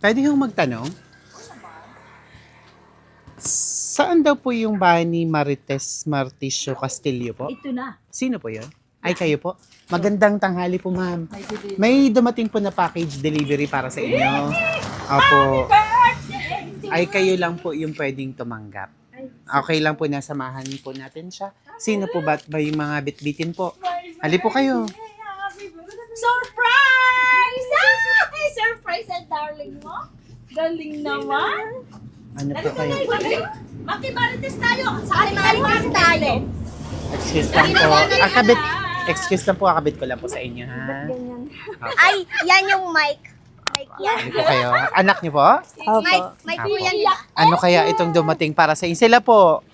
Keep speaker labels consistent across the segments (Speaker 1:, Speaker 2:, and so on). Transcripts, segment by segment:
Speaker 1: Pwede yung magtanong? Saan daw po yung bahay ni Marites Marticio Castillo po?
Speaker 2: Ito na.
Speaker 1: Sino po yun? Ay, kayo po? Magandang tanghali po, ma'am. May dumating po na package delivery para sa inyo. Opo. Ay, kayo lang po yung pwedeng tumanggap. Okay lang po na samahan po natin siya. Sino po ba yung mga bitbitin po? Hali po kayo.
Speaker 2: Surprise! Ay, surprise ang darling mo. Galing naman.
Speaker 1: Ano po kayo?
Speaker 2: Makibarites tayo. Saan marites tayo?
Speaker 1: Excuse lang po. Excuse lang po, akabit ko lang po sa inyo, ha?
Speaker 3: Ay, yan yung mic. Mic yan.
Speaker 1: Hali po kayo. Anak niyo po?
Speaker 3: Mic po yan.
Speaker 1: Ano kaya itong dumating para sa inyo? Sila po.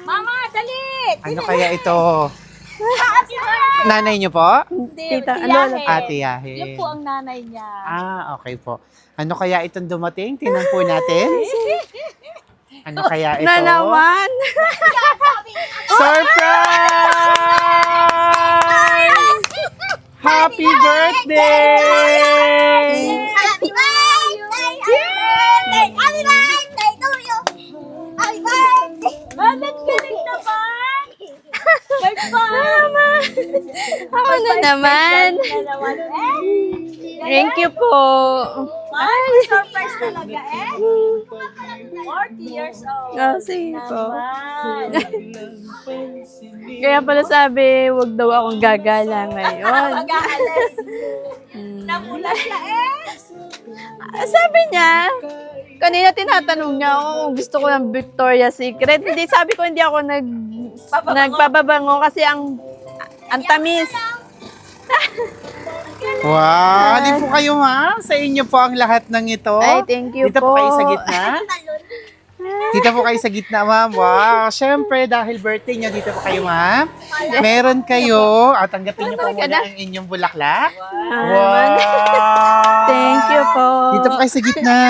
Speaker 2: Mama, dali!
Speaker 1: Ano kaya ito? Nanay niyo po?
Speaker 2: Tita,
Speaker 1: Ate Yahe.
Speaker 2: Yan po ang nanay niya.
Speaker 1: Okay po. Ano kaya itong dumating? Tingnan po natin. Ano kaya ito?
Speaker 4: Na naman.
Speaker 1: Surprise! Happy birthday!
Speaker 3: Happy birthday! Happy birthday to you! Happy birthday!
Speaker 2: Bakit galing naman? May pa!
Speaker 4: Ako na naman. Thank you po.
Speaker 2: Ay, surprise talaga eh. 40 years old.
Speaker 4: Oh, sige po.
Speaker 2: Naman.
Speaker 4: Kaya pala sabi, wag daw akong gagala ngayon.
Speaker 2: Mag-aalas. Namula siya eh.
Speaker 4: Sabi niya, kanina tinatanong niya ako kung gusto ko ng Victoria's Secret. Hindi, sabi ko hindi ako nagpapabango kasi ang tamis.
Speaker 1: Wow! Hali po kayo, ha? Sa inyo po ang lahat ng ito.
Speaker 4: Ay, thank you
Speaker 1: Dito po
Speaker 4: po.
Speaker 1: kayo sa gitna. Dito po kayo sa gitna, ma'am. Wow! Siyempre, dahil birthday niyo, dito po kayo, ma'am. Meron kayo. Tanggapin niyo po muna ang inyong bulaklak. Wow!
Speaker 4: Thank you po.
Speaker 1: Dito po kayo sa gitna.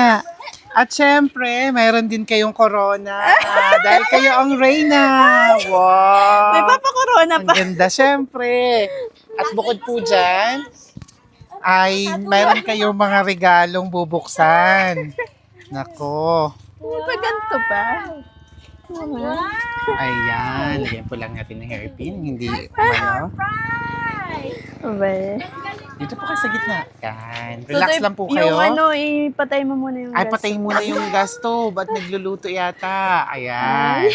Speaker 1: At syempre, mayroon din kayong corona. Dahil kayo ang reyna. Wow!
Speaker 4: May papakorona
Speaker 1: Ang
Speaker 4: pa.
Speaker 1: ganda, syempre. At bukod po dyan, ay mayroon kayong mga regalong bubuksan. Nako.
Speaker 4: Pa ganito pa.
Speaker 1: Ayan. Lagyan po lang natin ng hairpin. Hindi, ano.
Speaker 4: Abay.
Speaker 1: Dito po kayo sa gitna. Yan. Relax lang po kayo.
Speaker 4: Yung ano, ipatay mo muna yung
Speaker 1: Ay,
Speaker 4: gas.
Speaker 1: patayin muna yung gas stove at nagluluto yata. Ayan.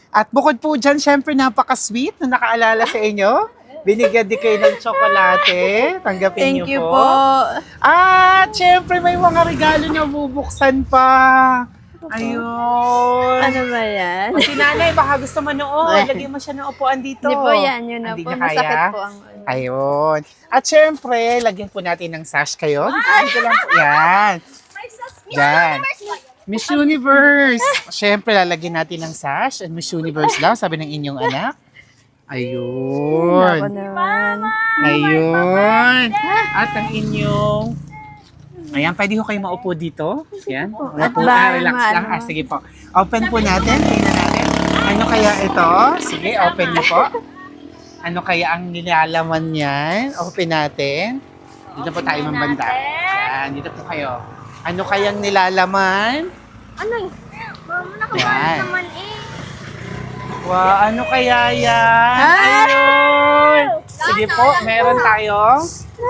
Speaker 1: At bukod po dyan, syempre napaka-sweet na nakaalala sa inyo. Binigyan din kayo ng tsokolate. Tanggapin
Speaker 4: Thank
Speaker 1: niyo
Speaker 4: you
Speaker 1: po.
Speaker 4: po.
Speaker 1: At syempre may mga regalo na bubuksan pa. Ayun.
Speaker 4: Ano ba yan?
Speaker 1: Si nanay, baka gusto manood. Lagyan mo siya ng upuan dito.
Speaker 4: Hindi po yan, yun na
Speaker 1: Hindi
Speaker 4: po.
Speaker 1: niya
Speaker 4: Masakit
Speaker 1: kaya?
Speaker 4: po ang...
Speaker 1: Ayun. At syempre, lagyan po natin ng sash kayo. Dito lang po. Yan. Yan. Miss Universe. Syempre, lalagyan natin ng sash. And Miss Universe daw, sabi ng inyong anak.
Speaker 4: Ako
Speaker 1: Ayun.
Speaker 4: naman.
Speaker 1: Ayun. At ang inyong... Ayan, pwede ko kayo maupo dito. Yan. Maupo. Relax lang. Sige po. Open po natin. Tingnan natin. Ano kaya ito? Sige, open niyo po. Ano kaya ang nilalaman niyan? Open natin. Dito po tayo mambanda. Yan, dito po kayo. Ano kayang nilalaman?
Speaker 3: Ano yun? Mama,
Speaker 1: Yan.
Speaker 3: nakabahan naman eh.
Speaker 1: Wow, ano kaya yan? Ayun! Sige po, meron tayong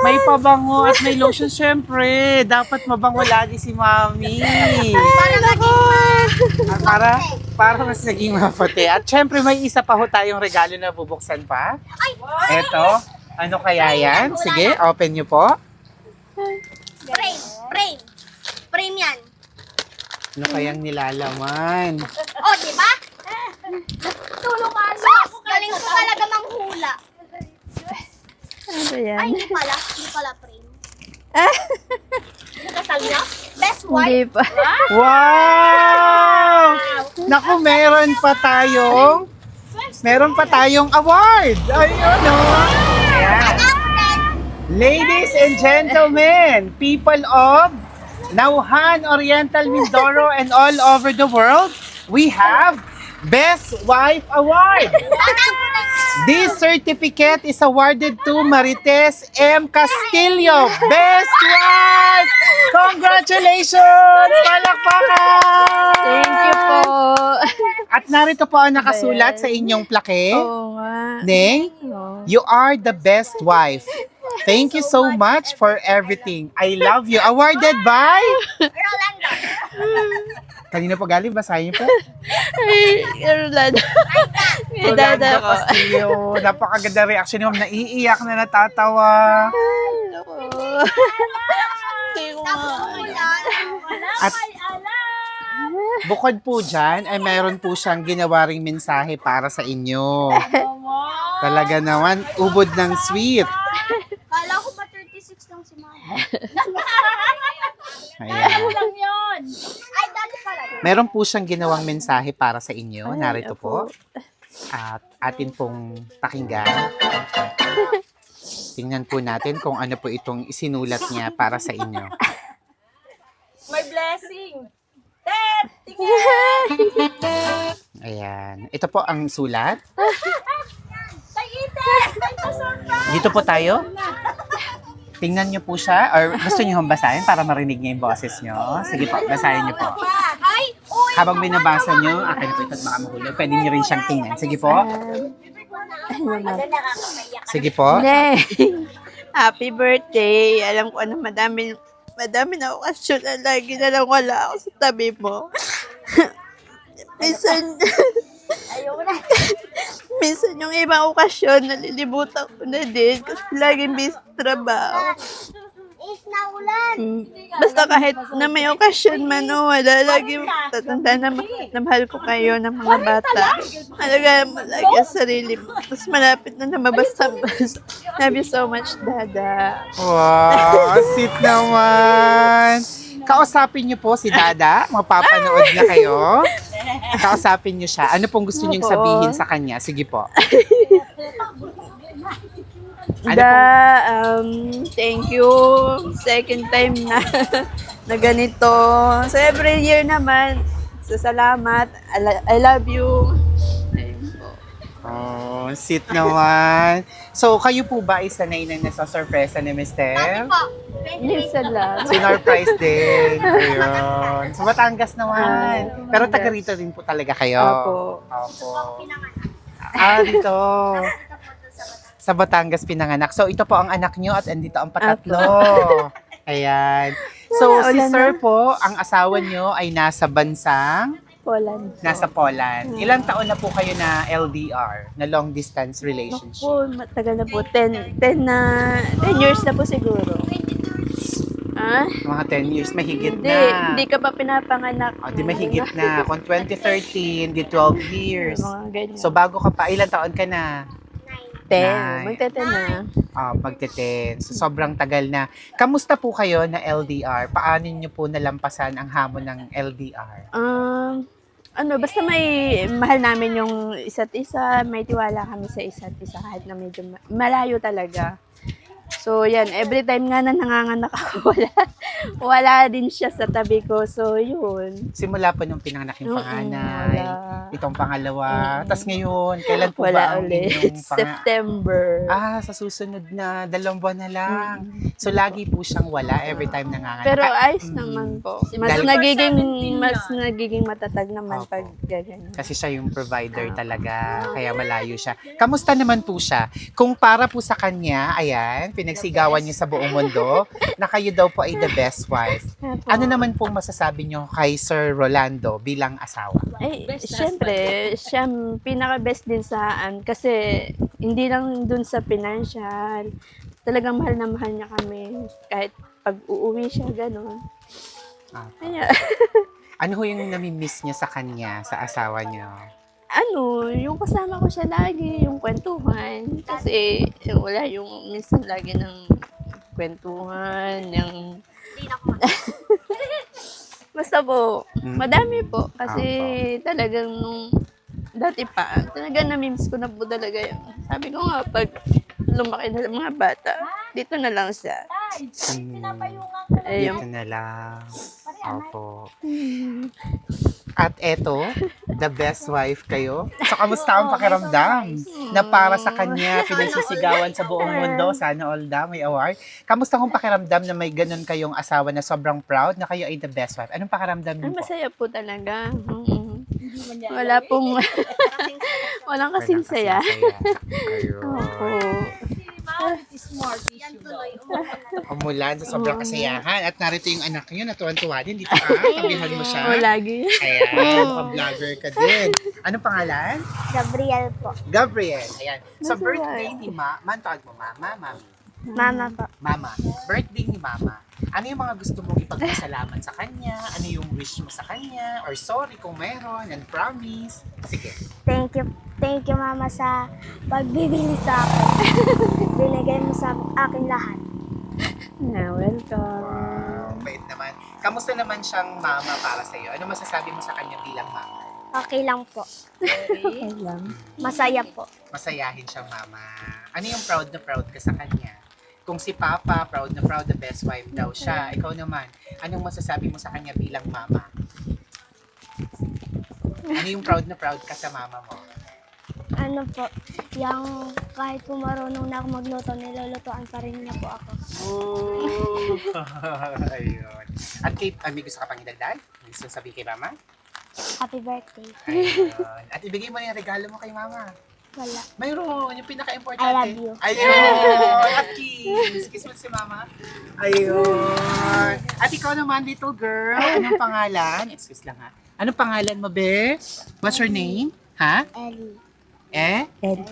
Speaker 1: may pabango at may lotion. Siyempre, dapat mabango lagi si Mami.
Speaker 3: Para maging
Speaker 1: Para mas naging maputi. At syempre, may isa pa ho tayong regalo na bubuksan pa. Eto, ano kaya yan? Sige, open nyo po.
Speaker 3: frame. Frame. Frame yan.
Speaker 1: Ano kayang nilalaman?
Speaker 3: O, di ba? Tulong ka. Sus! Galing ko talaga manghula.
Speaker 4: Ano ba yan?
Speaker 3: Ay, hindi pala. Hindi pala frame. Kasal niya? Best wife.
Speaker 4: Hindi pa.
Speaker 1: Wow! Naku, meron pa tayong award. Ayun, no? Ayan. Ladies and gentlemen, people of Nauhan, Oriental Mindoro, and all over the world, we have Best Wife Award. This certificate is awarded to Marites M. Castillo, Best Wife! Congratulations! Palakpakan!
Speaker 4: Thank you po.
Speaker 1: At narito po ang nakasulat sa inyong plaque.
Speaker 4: Oo nga.
Speaker 1: Neng, you are the best wife. Thank you so much for everything. I love you. Awarded by? Kanina po galing, basahin niyo po.
Speaker 4: Ay, Rolando. May
Speaker 1: Rolando
Speaker 4: dada ko.
Speaker 1: Castillo. Napakaganda reaction niyo. Naiiyak na natatawa.
Speaker 4: Ako. Hindi ko
Speaker 1: At bukod po dyan, ay mayroon po siyang ginawa ring mensahe para sa inyo. Talaga naman, ubod ng sweet.
Speaker 3: Kala ko ba 36 lang si Mama?
Speaker 1: Ayan.
Speaker 2: lang yun.
Speaker 3: Ay, dati pala.
Speaker 1: Meron po siyang ginawang mensahe para sa inyo.
Speaker 4: Ay,
Speaker 1: Narito
Speaker 4: opo.
Speaker 1: po. At atin pong pakinggan. Tingnan po natin kung ano po itong isinulat niya para sa inyo.
Speaker 2: May blessing. Ted, tingin.
Speaker 1: Ayan. Ito po ang sulat.
Speaker 2: Tagitin. Surprise.
Speaker 1: Dito po tayo. Tingnan niyo po siya. Or gusto niyo hong basahin para marinig niya yung boses niyo? Sige po, basahin niyo po.
Speaker 3: Ay, uy.
Speaker 1: Habang binabasa niyo, akin po ito't baka mahulog. Pwede niyo rin siyang tingnan. Sige po. Sige po.
Speaker 4: Neng, happy birthday. Alam ko na madami na okasyon na lagi na lang wala ako sa tabi mo. minsan, minsan yung ibang okasyon, nalilibutan ko na din kasi laging busy sa trabaho.
Speaker 3: Is na ulan.
Speaker 4: Basta kahit na may okasyon man o wala, lagi tatanda na mahal ko kayo ng mga bata. Alagaan mo lagi ang sarili mo. Tapos malapit na namabas-bas. Love you so much, Dada.
Speaker 1: Wow, sweet naman. Kausapin niyo po si Dada. Mapapanood na kayo. Kausapin niyo siya. Ano pong gusto niyong sabihin sa kanya? Sige po. Ano
Speaker 4: Thank you. Second time na na ganito. So every year naman, salamat. I love you. Ayun po.
Speaker 1: Oh, sweet naman. So, kayo po ba ay sanay na nasa-surpresa ni Mr.?
Speaker 3: Po.
Speaker 4: Minsan lang.
Speaker 1: Sinurprise din. Ayun. Sa Batangas naman. Pero taga rito din po talaga kayo.
Speaker 4: Opo.
Speaker 1: Opo. Ah, dito. Sa Batangas pinanganak. So, ito po ang anak nyo at andito ang patatlo. Ayan. So, si
Speaker 4: Wala
Speaker 1: Sir
Speaker 4: na.
Speaker 1: po, ang asawa nyo ay nasa bansang,
Speaker 4: Poland.
Speaker 1: nasa Poland. Ilang taon na po kayo na LDR, na long distance relationship?
Speaker 4: Po, matagal na po. 10 years na po siguro. Ah?
Speaker 1: Mga 10 years, mahigit
Speaker 4: Hindi,
Speaker 1: na.
Speaker 4: hindi ka pa pinapanganak.
Speaker 1: O, di mahigit na. Kung 2013, di 12 years.
Speaker 4: Mga ganyan.
Speaker 1: So, bago ka pa, ilang taon ka na?
Speaker 4: 10.
Speaker 1: Nine.
Speaker 4: Magte-10 na.
Speaker 1: Magte-10. So, sobrang tagal na. Kamusta po kayo na LDR? Paano niyo po nalampasan ang hamon ng LDR?
Speaker 4: Basta may mahal namin yung isa't isa, may tiwala kami sa isa't isa kahit na medyo malayo talaga. So, yan, every time nga na nanganganak ako, wala din siya sa tabi ko. So, yun.
Speaker 1: Simula po nung pinanganak yung panganay,
Speaker 4: Wala.
Speaker 1: itong pangalawa, tas ngayon, kailan po ba
Speaker 4: Wala
Speaker 1: ang
Speaker 4: ulit.
Speaker 1: inyong
Speaker 4: September.
Speaker 1: sa susunod na 2 buwan na lang. So, lagi po siyang wala every time nanganganak.
Speaker 4: Pero ayos
Speaker 1: Mm.
Speaker 4: naman po.
Speaker 1: Dahil-
Speaker 4: Mas nagiging matatag naman
Speaker 1: Opo.
Speaker 4: pag ganyan.
Speaker 1: Kasi siya yung provider talaga, kaya malayo siya. Kamusta naman po siya? Kung para po sa kanya, ayan, pinagsigawan niya sa buong mundo, na kayo daw po ay the best wife. Ano naman pong masasabi niyo kay Sir Rolando bilang asawa?
Speaker 4: Ay, syempre, siya ang pinaka-best din kasi hindi lang dun sa financial, talagang mahal na mahal niya kami. Kahit pag uuwi siya, gano'n.
Speaker 1: Ah,
Speaker 4: Kaya,
Speaker 1: ano ho yung namimiss niya sa kanya, sa asawa niyo?
Speaker 4: yung kasama ko siya lagi, yung kwentuhan. Kasi, wala yung minsan lagi ng kwentuhan, yung... Basta po, madami po. Kasi talagang nung dati pa, talagang namimiss ko na po talaga yun. Sabi ko nga, pag lumaki na mga bata, dito na lang siya.
Speaker 1: Dito
Speaker 2: Pinapayungan ko.
Speaker 4: Ayun.
Speaker 1: na lang. Opo. At eto, the best wife kayo. So, kamusta ang pakiramdam na para sa kanya pinagsisigawan sa buong mundo? Sana all daw may award. Kamusta kung pakiramdam na may ganun kayong asawa na sobrang proud na kayo ay the best wife? Anong pakiramdam niyo po?
Speaker 4: Masaya po talaga. Wala pong, walang kasing saya. Opo.
Speaker 2: Smart issue.
Speaker 1: Umulan sa sobrang kasayahan. At narito yung anak niyo, natuwan-tuwa din. Dito ka, tabihan mo siya.
Speaker 4: Oo, lagi.
Speaker 1: Ayan, vlogger ka din. Anong pangalan?
Speaker 3: Gabriel po.
Speaker 1: Gabriel. Ayan. So, birthday ni man, tawag mo, mama, mami.
Speaker 3: Mama po.
Speaker 1: Mama. Birthday ni mama. Ano yung mga gusto mong ipagpasalamat sa kanya? Ano yung wish mo sa kanya? Or sorry kung meron, and promise. Sige.
Speaker 3: Thank you Mama sa pagbibili sa akin. Binigay mo sa akin lahat.
Speaker 4: Welcome.
Speaker 1: Wow, bait naman. Kamusta naman siyang mama para sa iyo? Ano masasabi mo sa kanya bilang mama?
Speaker 3: Okay lang po.
Speaker 4: Okay lang.
Speaker 3: Masaya po.
Speaker 1: Masayahin siyang mama. Ano yung proud na proud ka sa kanya? Kung si Papa, proud na proud, the best wife daw siya. Ikaw naman, anong masasabi mo sa kanya bilang mama? Ano yung proud na proud ka sa mama mo?
Speaker 3: Ano po, yung kahit po marunong na ako magluto, nilulutuan pa rin niya po ako.
Speaker 1: Ayun. At may gusto ka pang idagdag? May gusto sabihin kay mama?
Speaker 3: Happy birthday.
Speaker 1: Ayun. At ibigay mo na yung regalo mo kay mama.
Speaker 3: Wala.
Speaker 1: Mayroon, yung pinaka-importante.
Speaker 3: I love you.
Speaker 1: Ayun. At kiss. Kiss mo si mama. Ayun. At ikaw naman, little girl. Anong pangalan? Excuse lang ha. Anong pangalan mo, be? What's your name? Ha?
Speaker 3: Ellie.
Speaker 1: Ellie.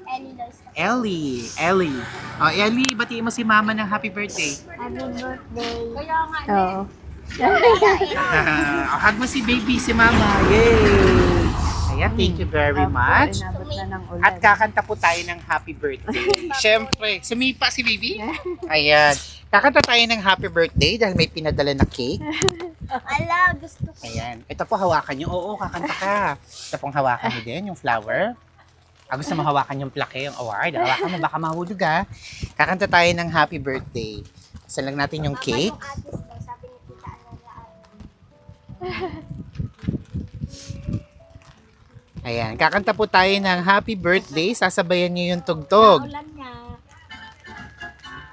Speaker 3: Ellie Lois.
Speaker 1: Ellie. Oh, Ellie, batiin mo si mama ng happy birthday.
Speaker 3: Happy birthday.
Speaker 2: Kaya nga,
Speaker 4: Oo.
Speaker 1: Hug mo si baby, si mama. Yay! Ayan, thank you very much.
Speaker 4: Inabot na ng ulan.
Speaker 1: At kakanta po tayo ng happy birthday. Siyempre, sumipa si baby. Ayan. Kakanta tayo ng happy birthday dahil may pinadala na cake.
Speaker 3: Ala, gusto ko.
Speaker 1: Ayan. Ito po, hawakan nyo. Oo, kakanta ka. Ito pong hawakan nyo din, yung flower. Gusto mo hawakan yung plaque, yung award. Hawakan mo, baka mahulog ha. Kakanta tayo ng happy birthday. Isa lang natin yung cake.
Speaker 3: Yung artist daw, sabi ni Tita Alala.
Speaker 1: Ayan, kakanta po tayo ng happy birthday. Sasabayan niyo yung tugtog.
Speaker 2: ulan nga.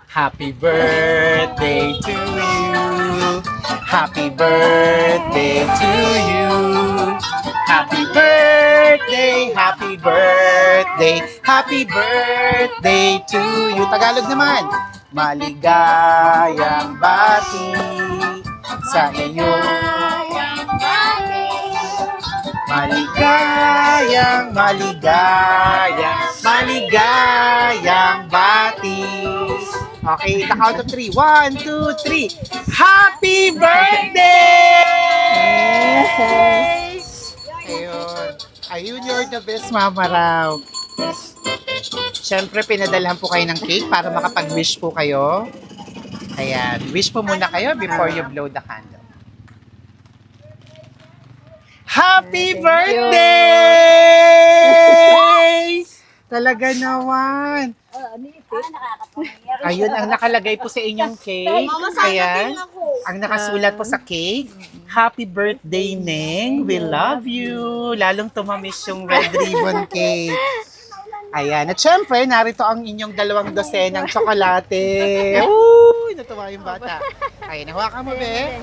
Speaker 1: Happy birthday to you. Happy birthday to you. Happy birthday, happy birthday, happy birthday to you. Tagalog naman. Maligayang bati sa iyo. Maligayang bati. Okay, the count of 3. 1, 2, 3. Happy birthday! Ayun, you're the best mama raw. Siyempre, pinadalhan po kayo ng cake para makapag-wish po kayo. Ayan, wish po muna kayo before you blow the candle. Happy birthday! Talaga naman. Ayun ang nakalagay po sa inyong cake. Ayan. Ang nakasulat po sa cake. Happy birthday, Neng. We love you. Lalong tumamis yung red ribbon cake. Ayan. At syempre, narito ang inyong 2 dosenang tsokolate. Uy, natuwa yung bata. Ayan, hawakan mo, be.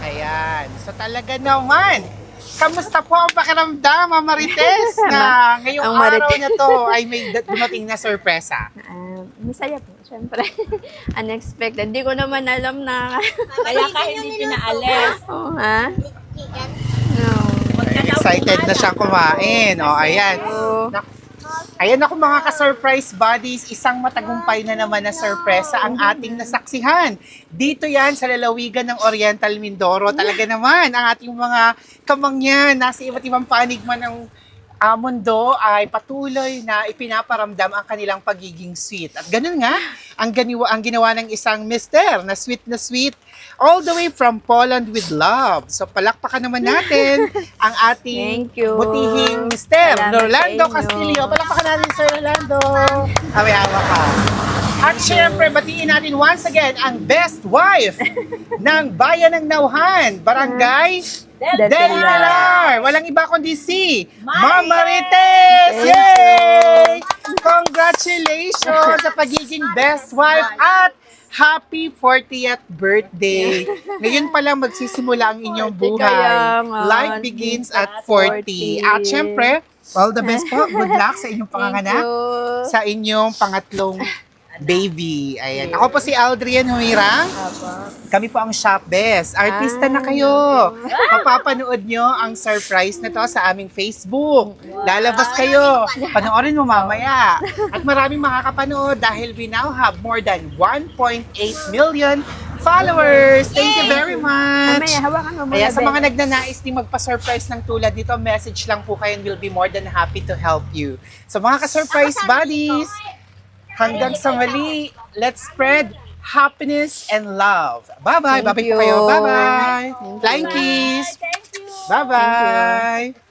Speaker 1: Ayan. So talaga naman. Kamusta po ang pakiramdam, Mama Marites, na ngayong
Speaker 4: Ang
Speaker 1: araw
Speaker 4: Marites.
Speaker 1: na to ay may dumating na sorpresa?
Speaker 4: Masaya po, syempre. Unexpected. Hindi ko naman alam na...
Speaker 2: Kaya ka hindi pinaalis.
Speaker 4: Oo, ha? No.
Speaker 1: Excited na siyang kumain. O, ayan.
Speaker 4: So,
Speaker 1: Ayan ako mga ka-surprise buddies, isang matagumpay na naman na sorpresa ang ating nasaksihan. Dito yan sa lalawigan ng Oriental Mindoro. Talaga naman, ang ating mga kamangyan nasa iba't ibang panig man ng mundo ay patuloy na ipinaparamdam ang kanilang pagiging sweet. At ganun nga, ang ginawa ng isang mister na sweet all the way from Poland with love. So palakpakan naman natin ang ating
Speaker 4: Thank you.
Speaker 1: butihing mister,
Speaker 4: Salamat
Speaker 1: Rolando
Speaker 4: sa inyo.
Speaker 1: Castillo. Palakpakan natin Sir Rolando. Hawi-hawa ka. At syempre, batiin natin once again ang best wife ng Bayan ng Nauhan, Barangay
Speaker 4: Del
Speaker 1: Del
Speaker 4: Pilar.
Speaker 1: Pilar! Walang iba kundi si Ma'am Marites! Yay! Congratulations sa pagiging best wife at happy 40th birthday! Ngayon pa lang magsisimula ang inyong buhay.
Speaker 4: Kaya nga.
Speaker 1: Life begins at 40. At syempre, all the best po. Good luck sa inyong panganganak. Sa inyong pangatlong baby. Ayan. Ako po si Aldrian Humirang. Kami po ang Shop Best. Artista na kayo. Mapapanood nyo ang surprise na to sa aming Facebook. Lalabas kayo. Panoorin mo mamaya. At maraming makakapanood dahil we now have more than 1.8 million followers. Thank you very much.
Speaker 4: Mamaya, hawakan mo muna.
Speaker 1: Kaya sa
Speaker 4: Ben.
Speaker 1: mga nagnanais din magpa-surprise ng tulad nito, message lang po kayo and we'll be more than happy to help you. So mga ka-surprise buddies, hanggang sa mali, let's spread happiness and love. Bye-bye.
Speaker 4: Thank
Speaker 1: Bye-bye po
Speaker 4: you.
Speaker 1: kayo. Bye-bye.
Speaker 4: Thank you.
Speaker 1: Flying kiss.
Speaker 2: Thank you.
Speaker 1: Bye-bye.